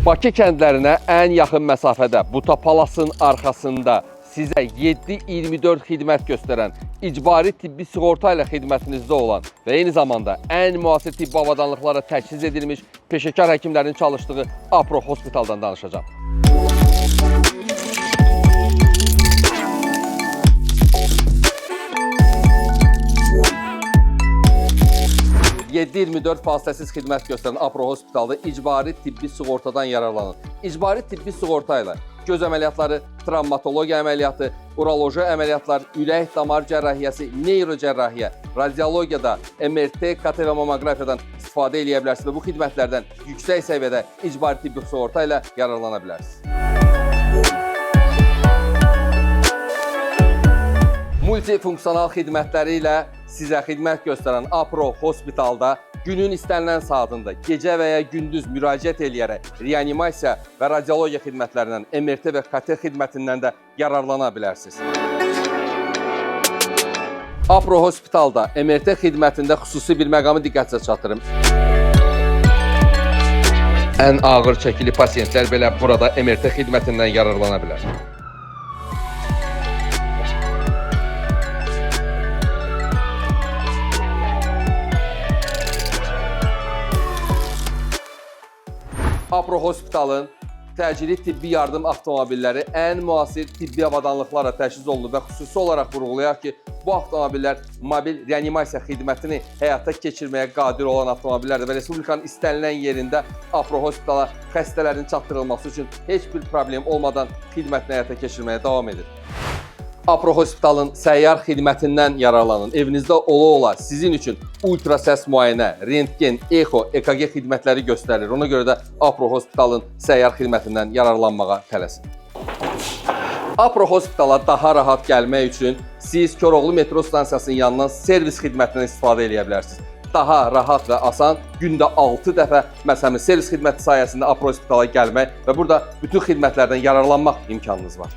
Bakı kəndlərinə ən yaxın məsafədə Buta Palasın arxasında sizə 7/24 xidmət göstərən, icbari tibbi sığorta ilə xidmətinizdə olan və eyni zamanda ən müasir tibbi avadanlıqlara təchiz edilmiş peşəkar həkimlərin çalışdığı Apro Hospitaldan danışacağım. (7/24) fasiləsiz xidmət göstərən Apro Hospitalda icbari tibbi sığortadan yararlanın. İcbari tibbi sığorta ilə göz əməliyyatları, travmatologiya əməliyyatı, uroloji əməliyyatlar, ürək-damar cərrahiyyəsi, neyrocərrahiyyə, radiologiyada, MRT, KT və mammoqrafiyadan istifadə edə bilərsiniz və bu xidmətlərdən yüksək səviyyədə icbari tibbi sığorta ilə yararlana bilərsiniz. Multifunksiyanal xidmətləri ilə sizə xidmət göstərən Apro Hospitalda günün istənilən saatında, gecə və ya gündüz müraciət eləyərək reanimasiya və radiologiya xidmətlərindən, MRT və KT xidmətindən də yararlana bilərsiniz. Apro Hospitalda MRT xidmətində xüsusi bir məqamı diqqətinizə çatdırım. Ən ağır çəkili pasiyentlər belə burada MRT xidmətindən yararlana bilər. Apro Hospitalın təcili tibbi yardım avtomobilləri ən müasir tibbi avadanlıqlarla təchiz olunur və xüsusi olaraq vurğulayaq ki, bu avtomobillər mobil reanimasiya xidmətini həyata keçirməyə qadir olan avtomobillərdir və Respublikanın istənilən yerində Apro Hospitala xəstələrin çatdırılması üçün heç bir problem olmadan xidmətini həyata keçirməyə davam edir. Apro Hospitalın səyyar xidmətindən yararlanın. Evinizdə ola-ola sizin üçün ultrasəs müayinə, rentgen, echo, EKG xidmətləri göstərilir. Ona görə də Apro Hospitalın səyyar xidmətindən yararlanmağa tələsin. Apro Hospitala daha rahat gəlmək üçün siz Koroğlu metro stansiyasının yanından servis xidmətindən istifadə edə bilərsiniz. Daha rahat və asan gündə 6 dəfə məsələn servis xidməti sayəsində Apro Hospitala gəlmək və burada bütün xidmətlərdən yararlanmaq imkanınız var.